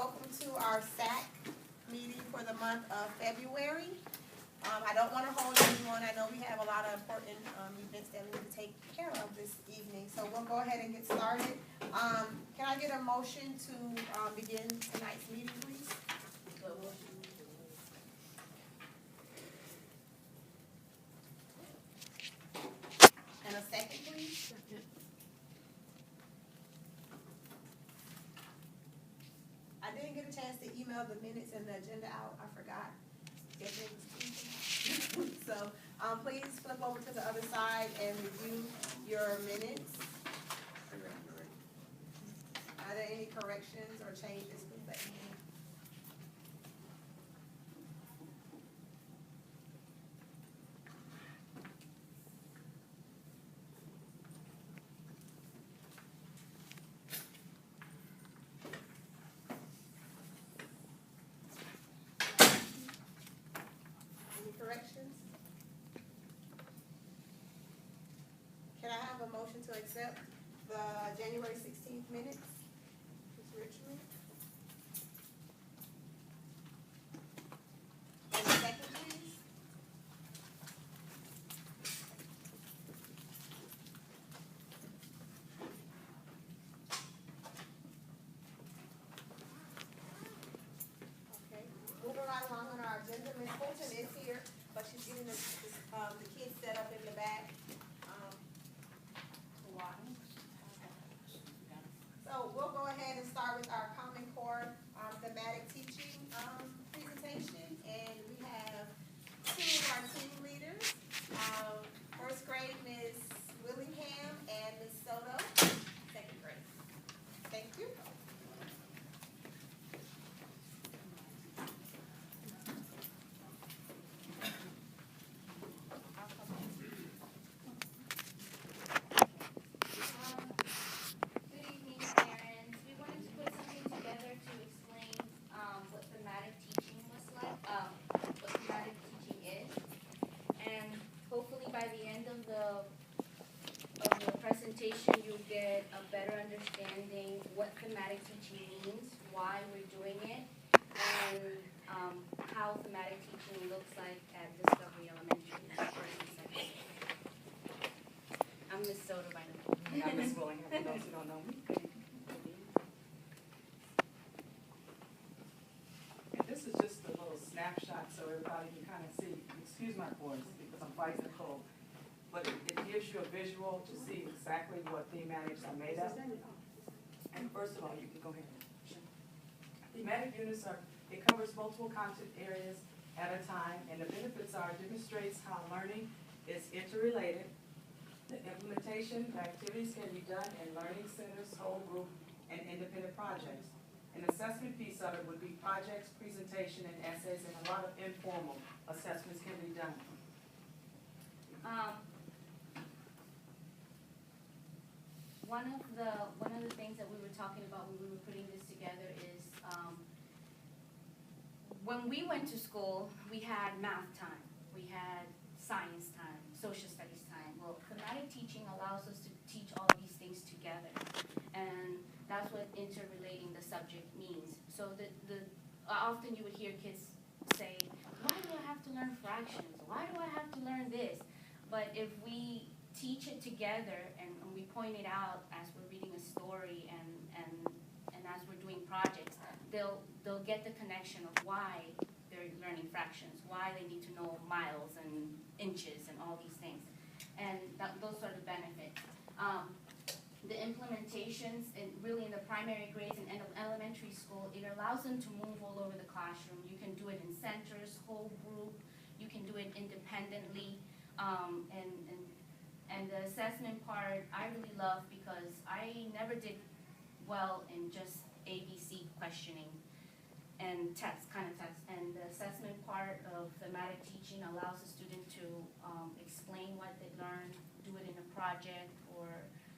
welcome to our SAC meeting for the month of February. I don't want to hold anyone. I know we have a lot of important events that we need to take care of this evening, so we'll go ahead and get started. Can I get a motion to begin tonight's meeting, please? And a second, please. I didn't get a chance to email the minutes and the agenda out. I forgot. So please flip over to the other side and review your minutes. Are there any corrections or changes? Please let me know. Corrections? Can I have a motion to accept the January 16th minutes? Ms. Richmond? And a second, please? Okay, moving right along on our agenda, Ms. Fulton is here, but she's getting the kids set up in the back. So we'll go ahead and start with our Common Core thematic teaching presentation, and we have two of our team leaders. First grade, Ms. Willingham, and Ms. Soto. Second grade. Thank you. You'll get a better understanding what thematic teaching means, why we're doing it, and how thematic teaching looks like at Discovery Elementary, first and second. I'm Ms. Soto by the way. I'm Ms. Willingham, for those who don't know me. And this is just a little snapshot so everybody can kind of see. Excuse my voice because I'm fighting the cold. But it gives you a visual to see exactly what thematics are made of. And first of all, you can go ahead. Thematic units it covers multiple content areas at a time, and the benefits are demonstrates how learning is interrelated. The implementation activities can be done in learning centers, whole group, and independent projects. An assessment piece of it would be projects, presentation, and essays, and a lot of informal assessments can be done. One of the things that we were talking about when we were putting this together is when we went to school, we had math time, we had science time, social studies time. Well, thematic teaching allows us to teach all these things together, and that's what interrelating the subject means. So often you would hear kids say, why do I have to learn fractions? Why do I have to learn this? But if we teach it together and we point it out as we're reading a story and as we're doing projects, they'll get the connection of why they're learning fractions, why they need to know miles and inches and all these things. And those are the benefits. The implementations, really in the primary grades and elementary school, it allows them to move all over the classroom. You can do it in centers, whole group, you can do it independently. And the assessment part I really love because I never did well in just ABC questioning and tests. And the assessment part of thematic teaching allows the student to explain what they learned, do it in a project, or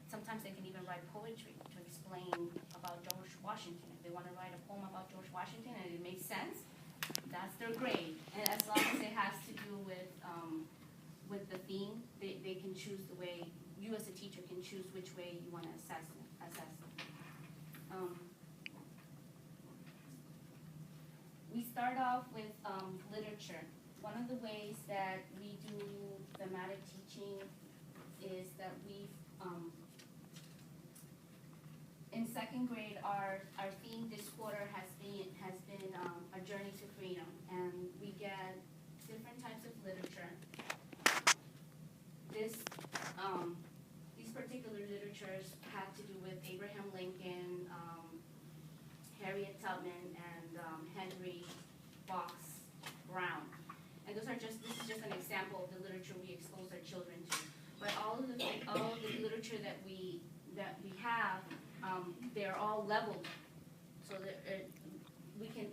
sometimes they can even write poetry to explain about George Washington. If they want to write a poem about George Washington and it makes sense, that's their grade. And as long as it has to do with the theme, they can choose the way, you as a teacher can choose which way you want to assess them. We start off with literature. One of the ways that we do thematic teaching is that in second grade, our theme this quarter has been a journey to freedom, and we get different types of literature. These particular literatures had to do with Abraham Lincoln, Harriet Tubman, and Henry Fox Brown. And this is just an example of the literature we expose our children to. But all of the literature that we have, they're all leveled, so that we can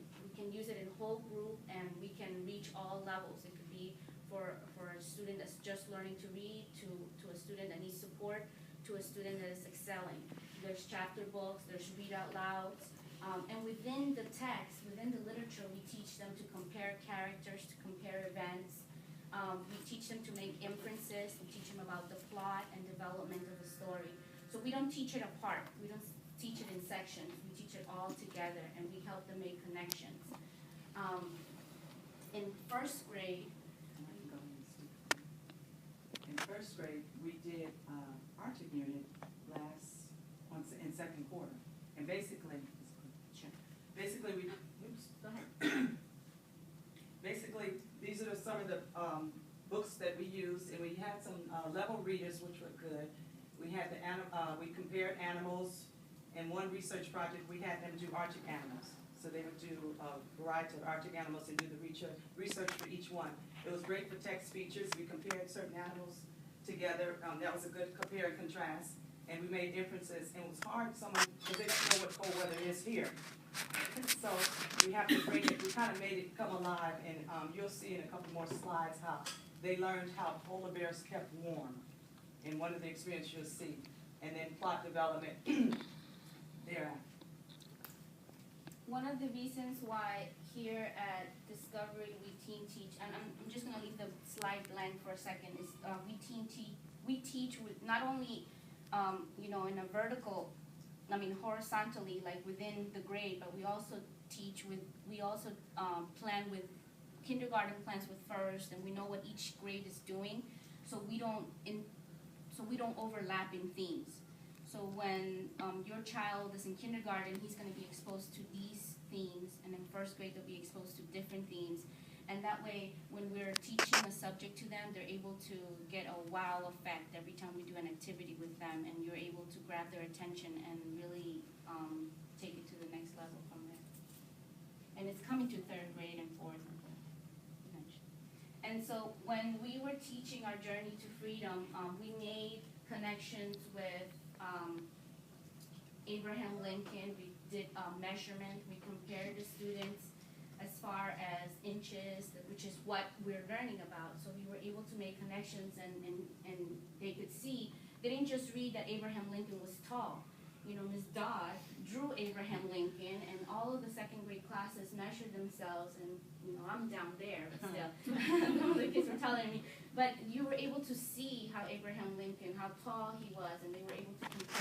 use it in whole group, and we can reach all levels. It could be for a student that's just learning to read, to a student that needs support, to a student that is excelling. There's chapter books, there's read out louds, and within the text, within the literature, we teach them to compare characters, to compare events. We teach them to make inferences. We teach them about the plot and development of the story. So we don't teach it apart. We don't teach it in sections. We teach it all together, and we help them make connections. In first grade, we did Arctic unit in second quarter, and basically go ahead. Basically, these are some of the books that we used, and we had some level readers, which were good. We had we compared animals. In one research project, we had them do Arctic animals. So they would do a variety of Arctic animals and do the research for each one. It was great for text features. We compared certain animals together. That was a good compare and contrast. And we made inferences. And it was hard for someone, because they don't know what cold weather is here. So we have to bring it, we kind of made it come alive. And you'll see in a couple more slides how they learned how polar bears kept warm. In one of the experiences you'll see. And then plot development thereafter. One of the reasons why here at Discovery we teen teach, and I'm just gonna leave the slide blank for a second, is we teach with not only in a vertical, horizontally, like within the grade, but we also plan with kindergarten plans with first, and we know what each grade is doing, so we don't overlap in themes. So when your child is in kindergarten, he's going to be exposed to these themes, and in first grade they'll be exposed to different themes. And that way, when we're teaching a subject to them, they're able to get a wow effect every time we do an activity with them, and you're able to grab their attention and really take it to the next level from there. And it's coming to third grade and fourth eventually. And so when we were teaching our journey to freedom, we made connections with Abraham Lincoln. We did measurement. We compared the students as far as inches, which is what we're learning about. So we were able to make connections, and they could see. They didn't just read that Abraham Lincoln was tall. Ms. Dodd drew Abraham Lincoln, and all of the second grade classes measured themselves, and I'm down there, but still, the kids were telling me. But you were able to see how Abraham Lincoln, how tall he was, and they were able to compare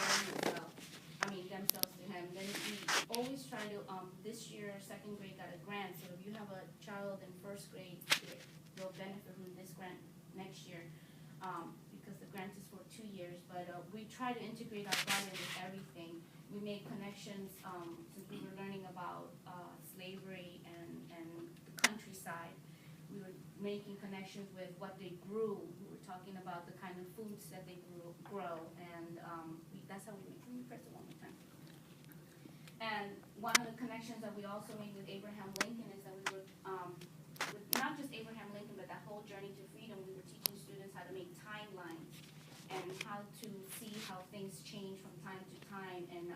themselves to him. Then we always try to, this year, second grade got a grant, so if you have a child in first grade, they'll benefit from this grant next year, because the grant is for 2 years. But we try to integrate our value with everything. We make connections, since we were learning about slavery and the countryside. We were making connections with what they grew. We were talking about the kind of foods that they grow, and that's how we make. Let me press it one more time. And one of the connections that we also made with Abraham Lincoln is that we were, with not just Abraham Lincoln, but that whole journey to freedom, we were teaching students how to make timelines and how to see how things change from time to time, and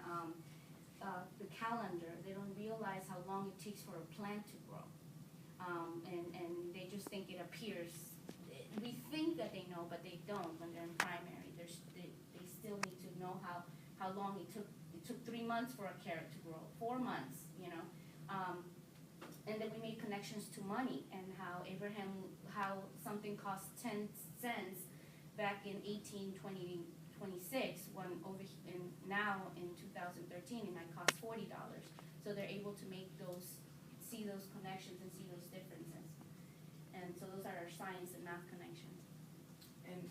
the calendar. They don't realize how long it takes for a plant to grow. And they just think it appears. We think that they know, but they don't when they're in primary. They still need to know how long it took. It took 3 months for a carrot to grow, 4 months, And then we made connections to money, and how something cost 10 cents back in 1826, now in 2013 it might cost $40. So they're able to make those see those connections and see those differences. And so those are our science and math connections. And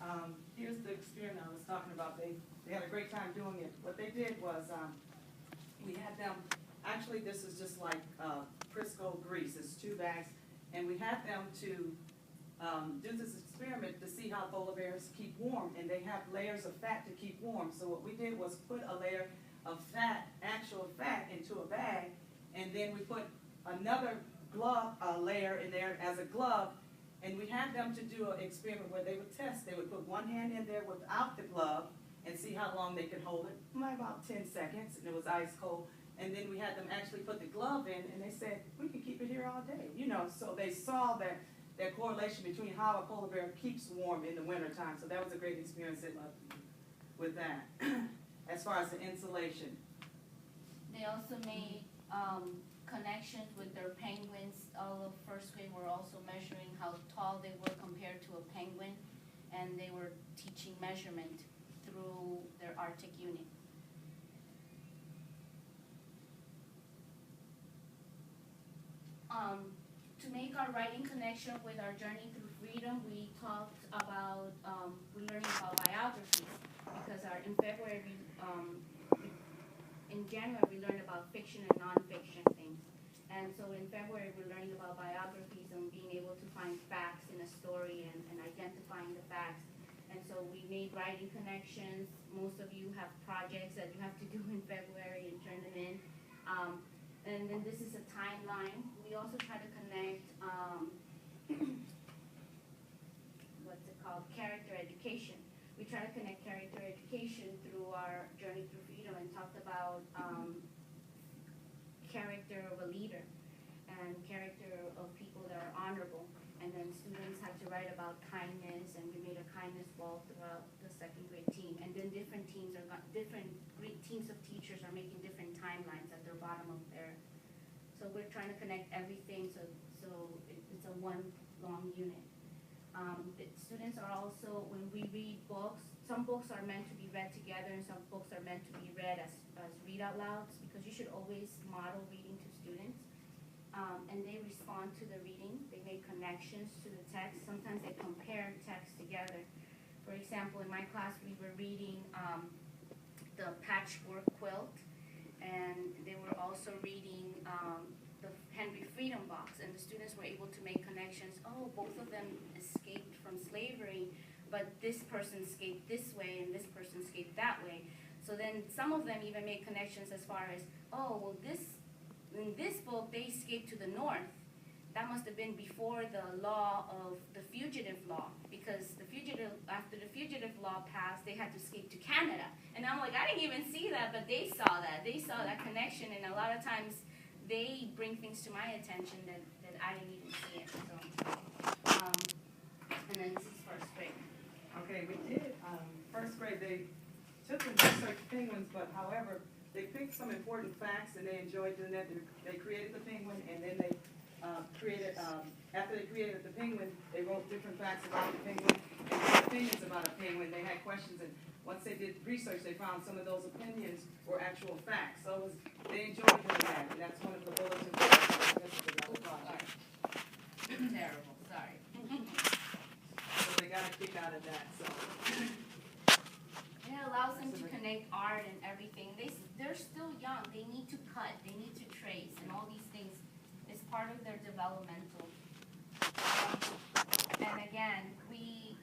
here's the experiment I was talking about. They had a great time doing it. What they did was we had them, actually this is just like Crisco grease, it's 2 bags, and we had them to do this experiment to see how polar bears keep warm, and they have layers of fat to keep warm. So what we did was put a layer of fat, actual fat, into a bag, and then we put another glove layer in there as a glove, and we had them to do an experiment where they would test. They would put one hand in there without the glove and see how long they could hold it, about 10 seconds, and it was ice cold. And then we had them actually put the glove in, and they said, we could keep it here all day. You know, so they saw that correlation between how a polar bear keeps warm in the wintertime. So that was a great experience with that. As far as the insulation. They also made connections with their penguins. All of first grade were also measuring how tall they were compared to a penguin, and they were teaching measurement through their Arctic unit. To make our writing connection with our journey through freedom, we talked about, we're learning about biographies, because in February, in January, we learned about fiction and nonfiction things. And so in February, we're learning about biographies and being able to find facts in a story and identifying the facts. And so we made writing connections. Most of you have projects that you have to do in February and turn them in. And then this is a timeline. We also try to connect, what's it called, character education. We try to connect character education through our journey through freedom, and talked about character of a leader and character of people that are honorable. And then students had to write about kindness, and we made a kindness wall throughout the second grade team. And then different teams teams of teachers are making different timelines at the bottom of there. So we're trying to connect everything so it's a one long unit. Students are also, when we read books, some books are meant to be read together and some books are meant to be read as read out louds, because you should always model reading to students. And they respond to the reading. They make connections to the text. Sometimes they compare texts together. For example, in my class, we were reading the Patchwork Quilt, and they were also reading the Henry Freedom Box, and the students were able to make connections. Oh, both of them escaped from slavery, but this person escaped this way and this person escaped that way. So then some of them even made connections as far as, oh, well, in this book, they escaped to the north. That must have been before the law of the fugitive law, because after the fugitive law passed, they had to escape to Canada. And I'm like, I didn't even see that, but they saw that. They saw that connection, and a lot of times they bring things to my attention that I didn't even see it. So, and then this is first grade. Okay, we did, first grade, they took and researched penguins, but however, they picked some important facts and they enjoyed doing that. They created the penguin, and then they after they created the penguin, they wrote different facts about the penguin and their opinions about a penguin. They had questions, and once they did research, they found some of those opinions were actual facts. So they enjoyed doing that, and that's one of the bulletin boards. Terrible, sorry. So they got a kick out of that. So. And it allows them to connect art and everything. They're still young. They need to cut. They need to trace, and all these things is part of their developmental. And again, we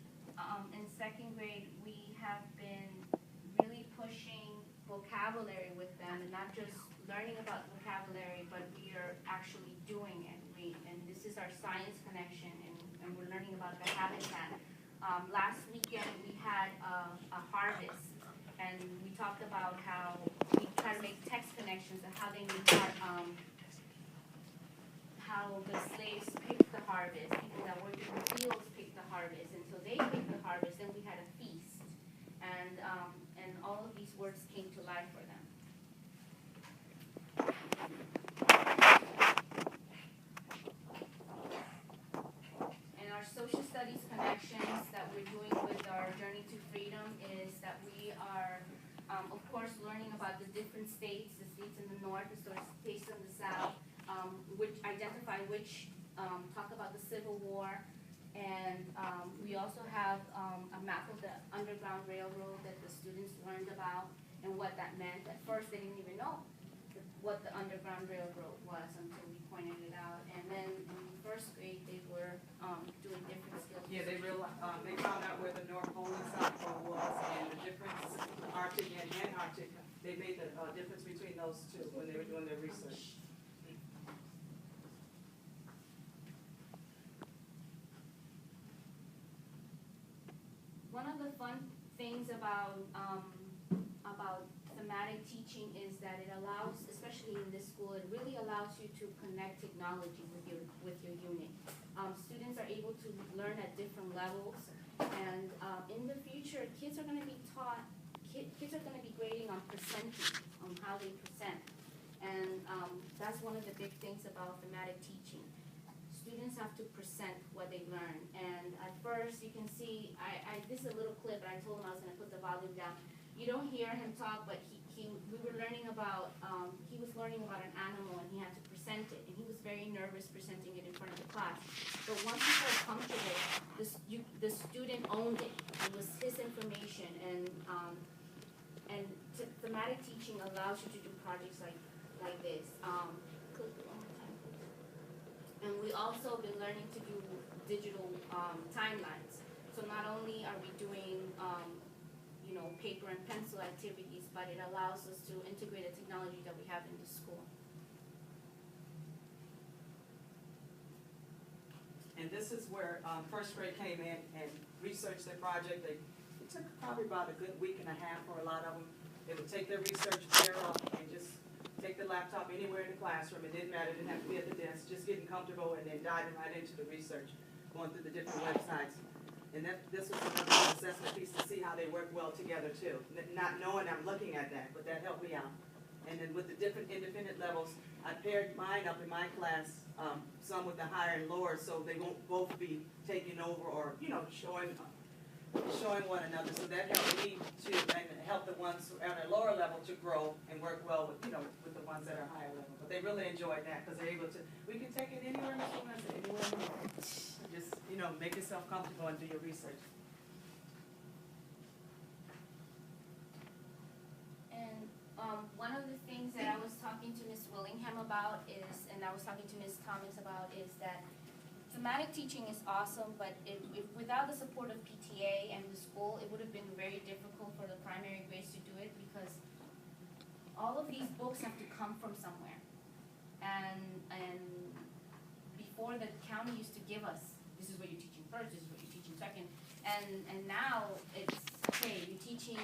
in second grade, we have been really pushing vocabulary with them, and not just learning about vocabulary, but we are actually doing it. And this is our science connection, and we're learning about the habitat. Last weekend, we had a harvest, and we talked about how we try to make text connections and how they make how the slaves picked the harvest, people that worked in the fields picked the harvest, and so they picked the harvest, then we had a feast, and all of these words came to life for them. And our social studies connections that we're doing with our Journey to Freedom is that we are, of course, learning about the different states, the states in the north, the states in the south. talk about the Civil War. And we also have a map of the Underground Railroad that the students learned about and what that meant. At first, they didn't even know what the Underground Railroad was until we pointed it out. And then in first grade, they were doing different skills. Yeah, they found out where the North Pole and South Pole was and the difference, Arctic and Antarctic. They made the difference between those two when they were doing their research. One of the fun things about thematic teaching is that it allows, especially in this school, it really allows you to connect technology with your unit. Students are able to learn at different levels, and in the future, kids are going to be taught. Kids are going to be grading on percentage, on how they present, and that's one of the big things about thematic teaching. Students have to present what they learn, and at first you can see, this is a little clip, and I told him I was going to put the volume down. You don't hear him talk, but we were learning about, he was learning about an animal, and he had to present it, and he was very nervous presenting it in front of the class. But once he felt comfortable, the student owned it. It was his information, and thematic teaching allows you to do projects like this. Click it one more time, please. And we also been learning to do digital timelines. So not only are we doing paper and pencil activities, but it allows us to integrate the technology that we have in the school. And this is where first grade came in and researched their project. It took probably about a good week and a half for a lot of them. They would take their research chair off and just take the laptop anywhere in the classroom. It didn't matter, it didn't have to be at the desk, just getting comfortable and then diving right into the research, going through the different websites. And this was another assessment piece to see how they work well together too. Not knowing I'm looking at that, but that helped me out. And then with the different independent levels, I paired mine up in my class, some with the higher and lower, so they won't both be taking over or, showing one another. So that helped me to, and help the ones at a lower level to grow and work well with, with the ones that are higher level. But they really enjoyed that because they're able to, we can take it anywhere in the school, anywhere in the world. Just, make yourself comfortable and do your research. And one of the things that I was talking to Ms. Willingham about is, and I was talking to Ms. Thomas about, is that thematic teaching is awesome, but if without the support of PTA and the school, it would have been very difficult for the primary grades to do it because all of these books have to come from somewhere. And before, the county used to give us, this is what you're teaching first, this is what you're teaching second, and now it's, okay, you're teaching,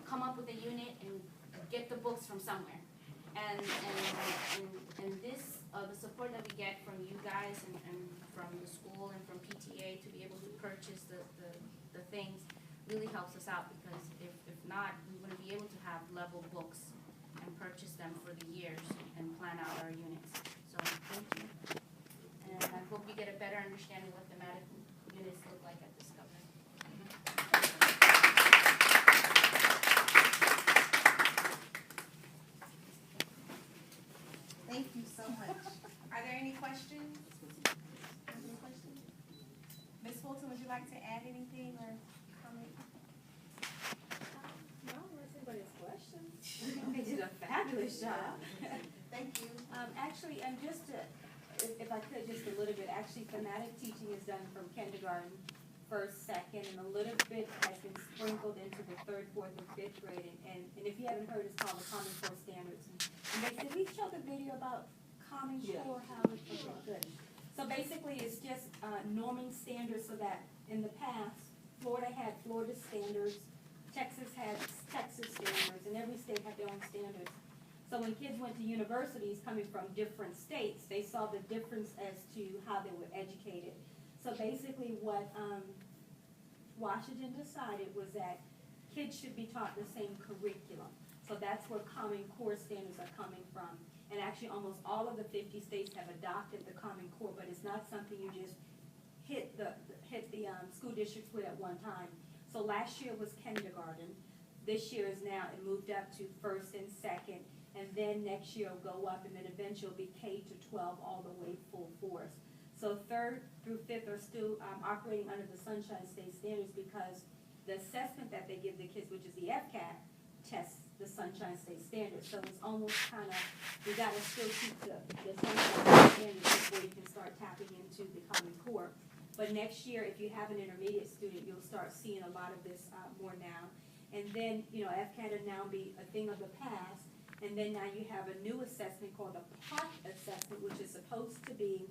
come up with a unit and get the books from somewhere. And this, the support that we get from you guys and from the school and from PTA to be able to purchase the things really helps us out, because if not, we wouldn't be able to have level books and purchase them for the years and plan out our units. So thank you. And I hope you get a better understanding what thematic units look like at Discovery. Thank you so much. Are there any questions? Ms. Fulton, would you like to add anything or comment? No, unless anybody has questions. They did a fabulous job. Thank you. Actually, and just to, if I could, just a little bit, actually thematic teaching is done from kindergarten, first, second, and a little bit has been sprinkled into the third, fourth, and fifth grade. And if you haven't heard, it's called the Common Core Standards. And did we show the video about Common Core? How it's okay, good. So basically, it's just norming standards so that in the past, Florida had Florida standards, Texas had Texas standards, and every state had their own standards. So when kids went to universities coming from different states, they saw the difference as to how they were educated. So basically what Washington decided was that kids should be taught the same curriculum. So that's where Common Core standards are coming from. And actually almost all of the 50 states have adopted the Common Core, but it's not something you just hit the school districts with at one time. So last year was kindergarten. This year is now, it moved up to first and second. And then next year it'll go up, and then eventually it'll be K to 12 all the way full force. So 3rd through 5th are still operating under the Sunshine State standards because the assessment that they give the kids, which is the FCAT, tests the Sunshine State standards. So it's almost kind of, you gotta still keep the Sunshine State standards before you can start tapping into the Common Core. But next year, if you have an intermediate student, you'll start seeing a lot of this more now. And then, FCAT will now be a thing of the past. And then now you have a new assessment called the PARC assessment, which is supposed to be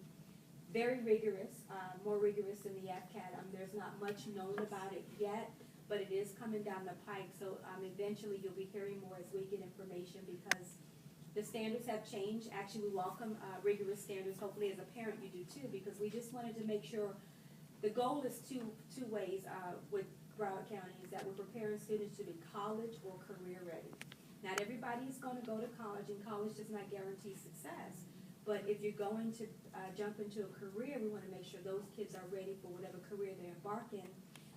very rigorous, more rigorous than the FCAT. There's not much known about it yet, but it is coming down the pike. So eventually you'll be hearing more as we get information because the standards have changed. Actually, we welcome rigorous standards. Hopefully as a parent you do too, because we just wanted to make sure the goal is two ways with Broward County, is that we're preparing students to be college or career ready. Not everybody is going to go to college, and college does not guarantee success. But if you're going to jump into a career, we want to make sure those kids are ready for whatever career they embark in.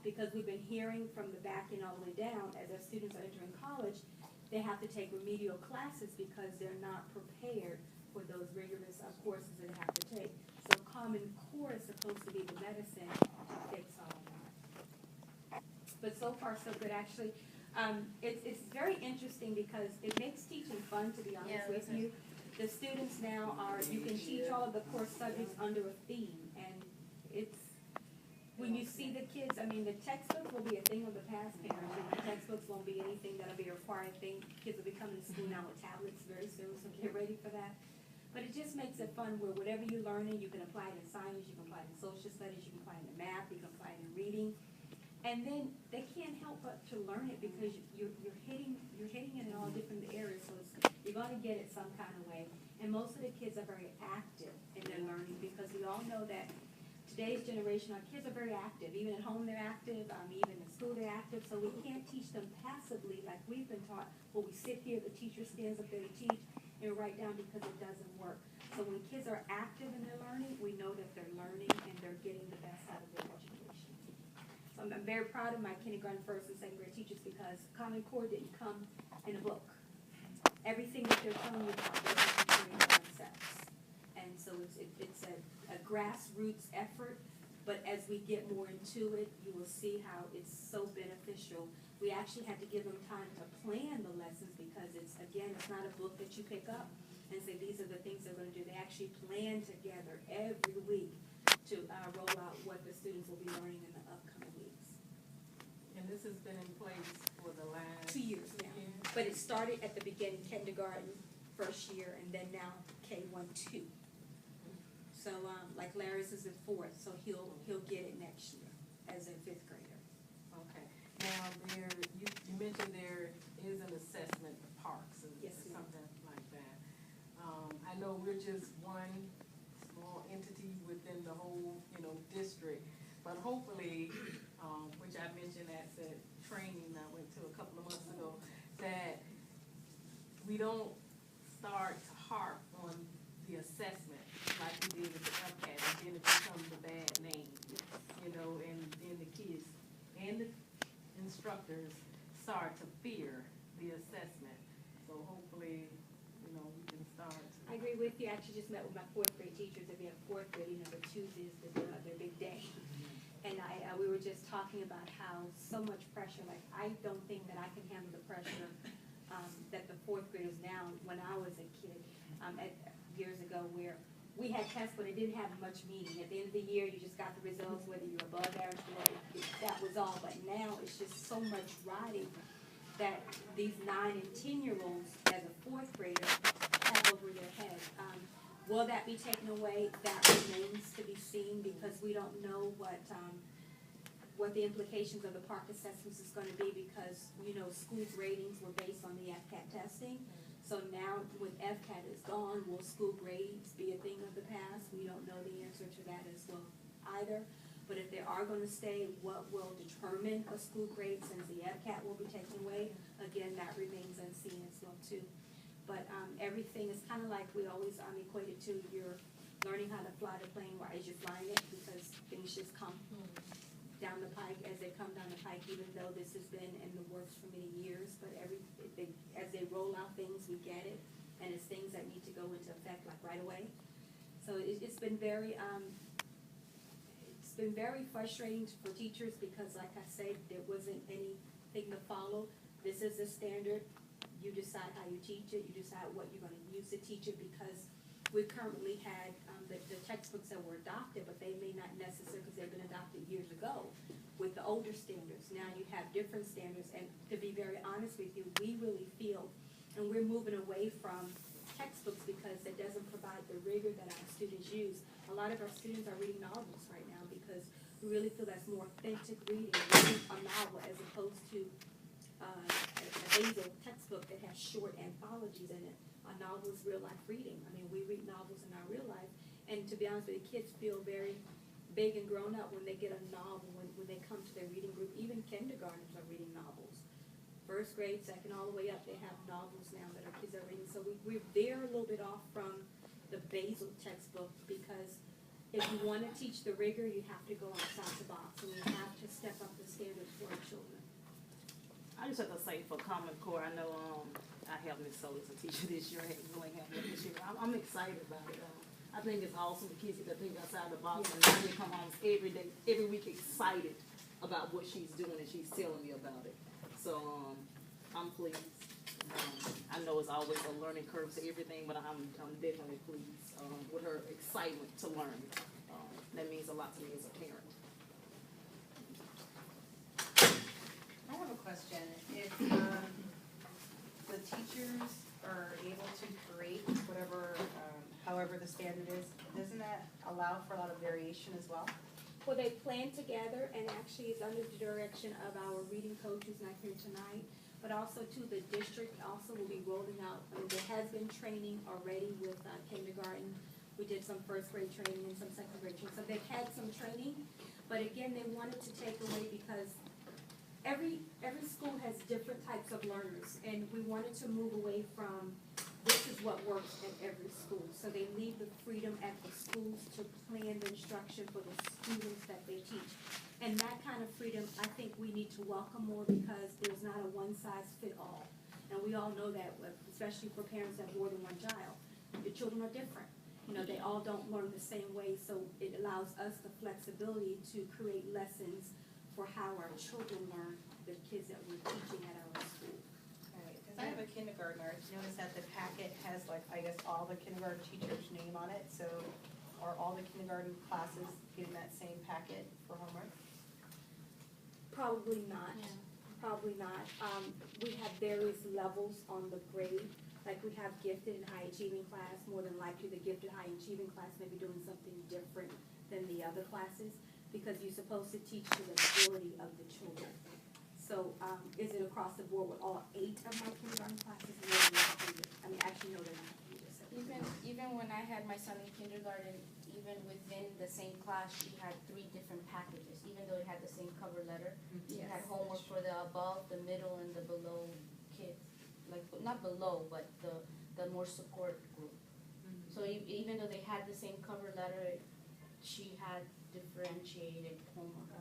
Because we've been hearing from the back end all the way down, as our students are entering college, they have to take remedial classes because they're not prepared for those rigorous courses that they have to take. So Common Core is supposed to be the medicine to fix all of that. But so far, so good, actually. It's very interesting because it makes teaching fun, to be honest with you. The students now you can teach all of the core subjects under a theme, and when you see the kids, the textbooks will be a thing of the past, parents. The textbooks won't be anything that'll be a required thing. Kids will be coming to school now with tablets very soon, so get ready for that. But it just makes it fun where whatever you're learning, you can apply it in science, you can apply it in social studies, you can apply it in math, you can apply it in reading. And then they can't help but to learn it because you're hitting it in all different areas, so you're going to get it some kind of way. And most of the kids are very active in their learning because we all know that today's generation, our kids are very active. Even at home they're active, even in school they're active, so we can't teach them passively like we've been taught, where we sit here, the teacher stands up there to teach, and write down because it doesn't work. So when kids are active in their learning, we know that they're learning and they're getting the best out of their education. So I'm very proud of my kindergarten, first, and second grade teachers because Common Core didn't come in a book. Everything that they're telling you about, they're teaching concepts. And so it's a grassroots effort, but as we get more into it, you will see how it's so beneficial. We actually had to give them time to plan the lessons because it's not a book that you pick up and say these are the things they're going to do. They actually plan together every week to roll out what the students will be learning in the upcoming weeks. And this has been in place for the last 2 years now. But it started at the beginning, kindergarten, first year, and then now K1, 2. So like Larry's is in 4th, so he'll get it next year as a 5th grader. Okay. Now you mentioned there is an assessment of parks or Yes, ma'am. something like that. I know we're just one small entity within the whole district, but hopefully, which I mentioned at the training I went to a couple of months ago, that we don't start to harp on the assessment like we did with the MCAT, and then it becomes a bad name, and then the kids and the instructors start to fear the assessment. So hopefully, we can start. I agree with you. I actually just met with my 4th grade teachers. If you have 4th grade, the Tuesday is their big day. And we were just talking about how so much pressure, like I don't think that I can handle the pressure that the 4th graders now, when I was a kid, years ago, where we had tests but it didn't have much meaning. At the end of the year, you just got the results, whether you were above average, below, that was all. But now it's just so much writing that these 9 and 10-year-olds as a 4th grader have over their heads. Will that be taken away? That remains to be seen because we don't know what the implications of the PARC assessments is going to be because, school gradings were based on the FCAT testing. So now when FCAT is gone, will school grades be a thing of the past? We don't know the answer to that as well either. But if they are going to stay, what will determine a school grade since the FCAT will be taken away? Again, that remains unseen as well too. But everything is kind of like we always equate it to you're learning how to fly the plane as you're flying it because things just come down the pike as they come down the pike, even though this has been in the works for many years. But as they roll out things as we get it, and it's things that need to go into effect like right away. So it's been very frustrating for teachers because, like I said, there wasn't anything to follow. This is the standard. You decide how you teach it. You decide what you're going to use to teach it, because we currently had the textbooks that were adopted, but they may not necessarily, because they've been adopted years ago with the older standards. Now you have different standards, and to be very honest with you, we really feel, and we're moving away from textbooks because it doesn't provide the rigor that our students use. A lot of our students are reading novels right now because we really feel that's more authentic reading a novel as opposed to a basal textbook that has short anthologies in it. A novel is real life reading. I mean, we read novels in our real life, and to be honest with you, kids feel very big and grown up when they get a novel, when they come to their reading group. Even kindergartners are reading novels. First grade, second, all the way up, they have novels now that our kids are reading. So we're there a little bit off from the basal textbook, because if you want to teach the rigor, you have to go outside the box, and we have to step up the standards for our children. I just have to say for Common Core, I know I have Miss Soul as a teacher this year, I really have her this year. I'm excited about it. I think it's awesome. The kids get to think outside the box, and they come home every day, every week excited about what she's doing, and she's telling me about it. So I'm pleased. I know it's always a learning curve to everything, but I'm definitely pleased with her excitement to learn. That means a lot to me as a parent. I have a question. If the teachers are able to create whatever, however the standard is, doesn't that allow for a lot of variation as well? Well, they plan together, and actually it's under the direction of our reading coach who's not here tonight, but also to the district also will be rolling out. I mean, there has been training already with kindergarten. We did some first grade training and some second grade training. So they've had some training, but again, they wanted to take away because every school has different types of learners, and we wanted to move away from this is what works at every school. So they leave the freedom at the schools to plan the instruction for the students that they teach. And that kind of freedom, I think we need to welcome more, because there's not a one-size-fit-all. And we all know that, especially for parents that have more than one child. The children are different. You know, they all don't learn the same way, so it allows us the flexibility to create lessons for how our children learn, the kids that we're teaching at our school. Right, because I have a kindergartner. Notice that the packet has, like, I guess, all the kindergarten teachers' name on it. So are all the kindergarten classes getting that same packet for homework? Probably not. Yeah. Probably not. We have various levels on the grade. Like we have gifted and high achieving class. More than likely, the gifted high achieving class may be doing something different than the other classes, because you're supposed to teach to the majority of the children. So is it across the board with all 8 of my kindergarten classes? No, they're not 100. I mean, actually, no, they're not 100. Even when I had my son in kindergarten, even within the same class, she had 3 different packages, even though it had the same cover letter. She had homework for the above, the middle, and the below kids. Like, not below, but the more support group. So even though they had the same cover letter, she had differentiated homework.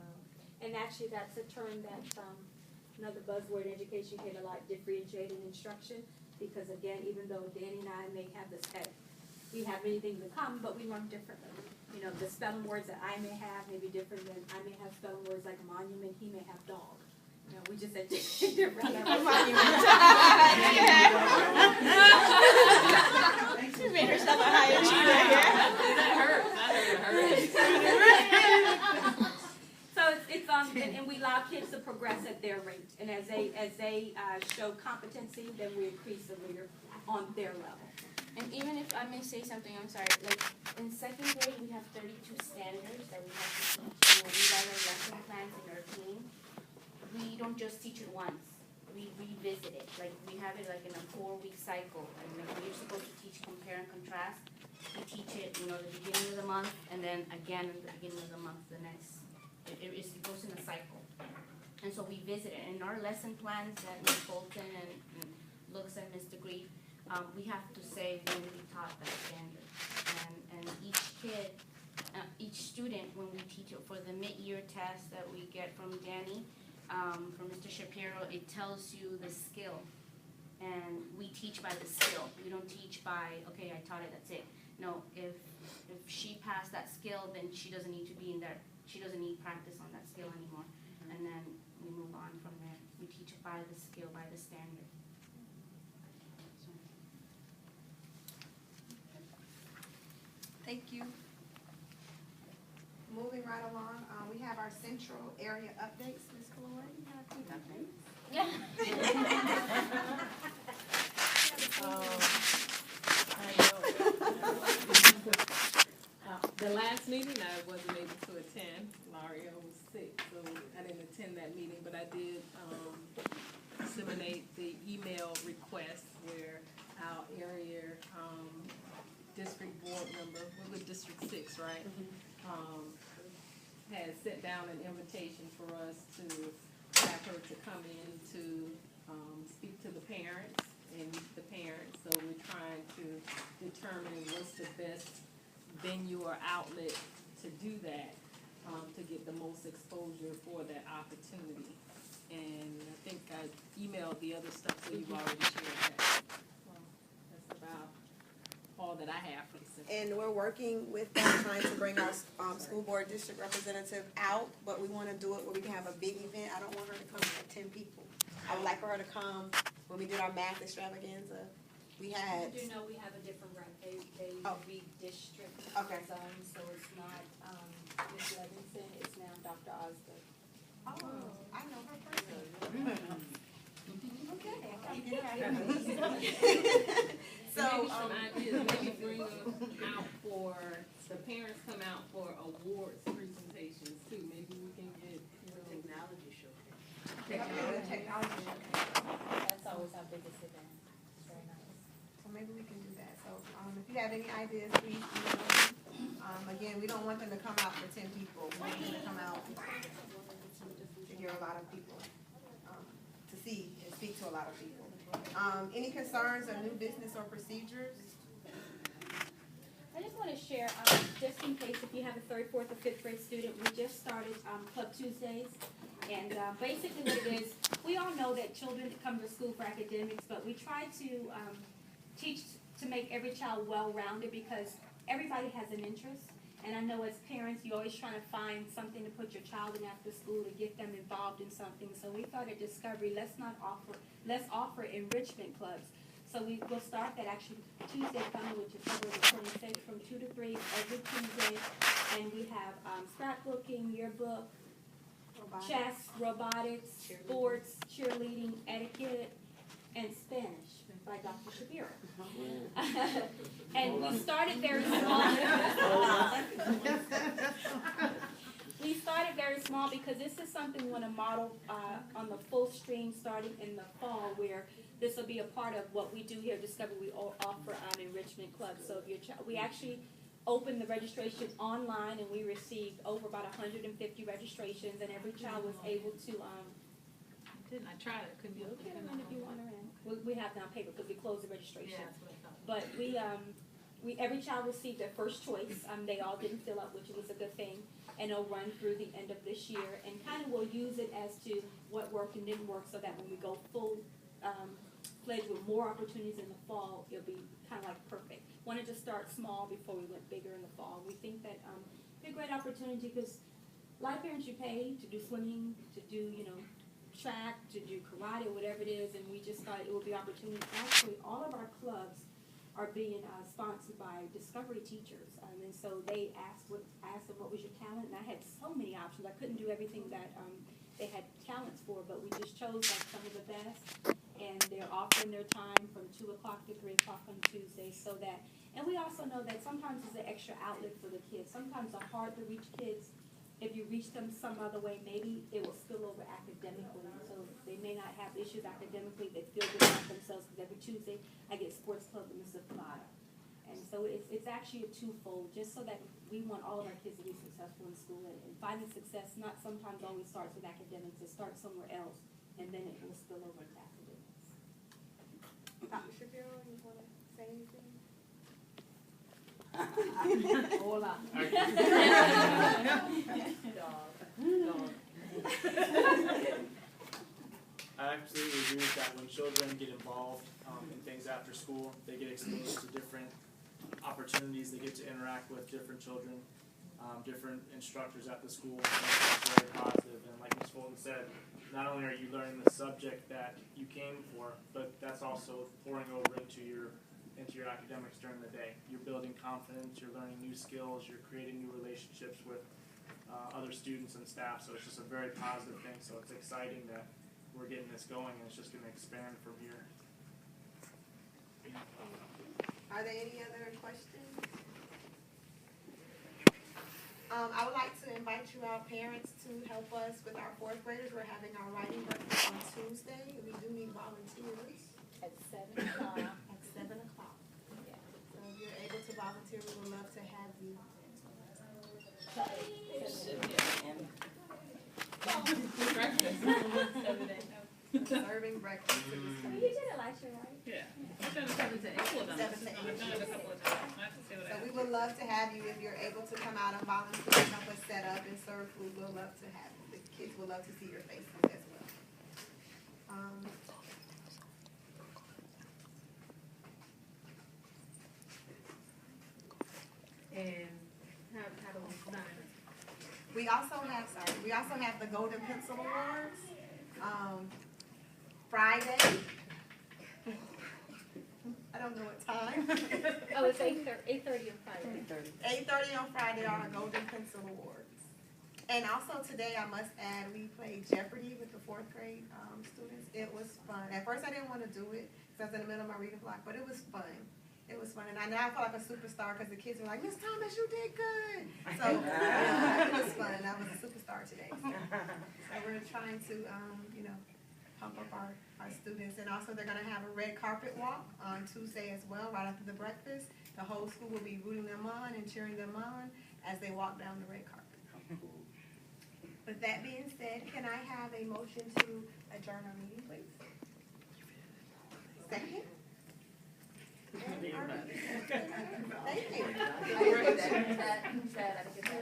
And actually, that's a term that, another buzzword in education hit a lot, differentiated instruction. Because again, even though Danny and I may have this, we have many things in common, but we learn differently. You know, the spelling words that I may have may be different than, I may have spelling words like monument, he may have dog. You know, we just said different. She made herself a high achiever here. That hurt. So it's and we allow kids to progress at their rate, and as they show competency, then we increase the rigor on their level. And even if I may say something, I'm sorry, like in second grade, we have 32 standards that we have to teach. When we write our lesson plans in our team, we don't just teach it once. We revisit it. Like we have it like in a 4-week cycle. And like we're supposed to teach compare and contrast. We teach it, you know, the beginning of the month, and then again in the beginning of the month, the next. It goes in a cycle. And so we visit it. In our lesson plans that Ms. Bolton and looks at Mr. Grief, we have to say when we taught that standard. And each kid, each student, when we teach it for the mid-year test that we get from Danny, from Mr. Shapiro, it tells you the skill. And we teach by the skill. We don't teach by, okay, I taught it, that's it. No, if she passed that skill, then she doesn't need to be in there. She doesn't need practice on that skill anymore. And then we move on from there. We teach it by the skill, by the standard. So. Thank you. Moving right along, we have our central area updates, Ms. Kalora, you have any updates? Yeah. The last meeting, I wasn't able to attend. Mario was sick, so I didn't attend that meeting, but I did, disseminate the email request where our area, district board member, we're with District 6, right? Has sent down an invitation for us to have her to come in to, speak to the parents and meet the parents. So we're trying to determine what's the best venue or outlet to do that, to get the most exposure for that opportunity. And I think I emailed the other stuff, so you've already shared that. Well, that's about all that I have for the center. And we're working with them, trying to bring our, school board district representative out, but we wanna do it where we can have a big event. I don't want her to come with 10 people. I would like for her to come when we did our math extravaganza. We had, You do know we have a different rep, they Oh. redistrict Okay. zones, so it's not, Ms. Levinson, it's now Dr. Osgood. oh, I know her personally. Okay. So, Maybe some ideas, maybe bring them out for, the parents come out for awards presentations too, maybe we can get, Technology showcase. technology. That's always our biggest event, it's very nice. So maybe we can do that. So, if you have any ideas, please email me. Again, we don't want them to come out for 10 people. We want them to come out to hear a lot of people, to see and speak to a lot of people. Any concerns or new business or procedures? I just want to share, just in case if you have a third, fourth, or fifth grade student, we just started Club Tuesdays. And basically what it is, we all know that children come to school for academics, but we try to teach to make every child well-rounded because everybody has an interest. And I know as parents, you're always trying to find something to put your child in after school to get them involved in something. So we thought at Discovery, let's offer enrichment clubs. So we will start that actually Tuesday coming, which is February 26th, from 2 to 3 every Tuesday. And we have scrapbooking, yearbook, chess, robotics, sports, cheerleading, etiquette, and Spanish by Dr. Shapiro. And we started very small. We started very small because this is something we want to model on the full stream starting in the fall, where this will be a part of what we do here at Discovery. We offer enrichment clubs. So if your child, we actually opened the registration online, and we received over about 150 registrations, and every child was able to. Didn't I try it? Couldn't get it. Okay, if you want her in. We have now paper because we closed the registration. Yeah, that's what I thought. But we every child received their first choice. They all didn't fill out, which was a good thing. And it'll run through the end of this year, and kind of we'll use it as to what worked and didn't work, so that when we go full fledged with more opportunities in the fall, it'll be kind of like perfect. Wanted to start small before we went bigger in the fall. We think that it'd be a great opportunity because a lot of parents you pay to do swimming, to do track, to do karate, or whatever it is, and we just thought it would be opportunity. Actually, all of our clubs are being sponsored by Discovery teachers, and so they asked them what was your talent, and I had so many options. I couldn't do everything that they had talents for, but we just chose like some of the best, and they're offering their time from 2 o'clock to 3 o'clock on Tuesdays, so that, and we also know that sometimes it's an extra outlet for the kids. Sometimes they're hard to reach kids. If you reach them some other way, maybe it will spill over academically. So they may not have issues academically. They feel good about themselves because every Tuesday I get sports club in the Zapata. And so it's actually a twofold, just so that we want all of our kids to be successful in school. And finding success not sometimes always starts with academics. It starts somewhere else, and then it will spill over to academics. Dr. Shapiro, you want to say anything? Hola. I absolutely agree with that. When children get involved in things after school, they get exposed to different opportunities. They get to interact with different children, different instructors at the school. And that's very positive. And like Ms. Fulton said, not only are you learning the subject that you came for, but that's also pouring over into your academics during the day. You're building confidence. You're learning new skills. You're creating new relationships with other students and staff. So it's just a very positive thing. So it's exciting that we're getting this going, and it's just going to expand from here. Are there any other questions? I would like to invite you all parents to help us with our fourth graders. We're having our writing breakfast on Tuesday. We do need volunteers At 7 o'clock. at 7 o'clock. So if you're able to volunteer, we would love to have you. Serving breakfast to the You students. did it last year, right? Yeah. I've done it 7 to 8. I've done it 7 to 8. a couple of times. I have to see what So we happens. would love to have you if you're able to come out and volunteer, help us set up and serve food. We'll love to have you. The kids would love to see your faces as well. And how do we sign it? We also have the Golden Pencil Awards, Friday. I don't know what time. Oh, it's 8:30 on Friday. 8:30 on Friday are our Golden Pencil Awards. And also today, I must add, we played Jeopardy with the fourth grade students. It was fun. At first, I didn't want to do it because I was in the middle of my reading block, but it was fun. It was fun, and I now feel like a superstar because the kids were like, "Miss Thomas, you did good." So it was fun. I was a superstar today. So we're trying to, pump up our students, and also they're gonna have a red carpet walk on Tuesday as well, right after the breakfast. The whole school will be rooting them on and cheering them on as they walk down the red carpet. With that being said, can I have a motion to adjourn our meeting, please? Second? Thank you. That, I think it's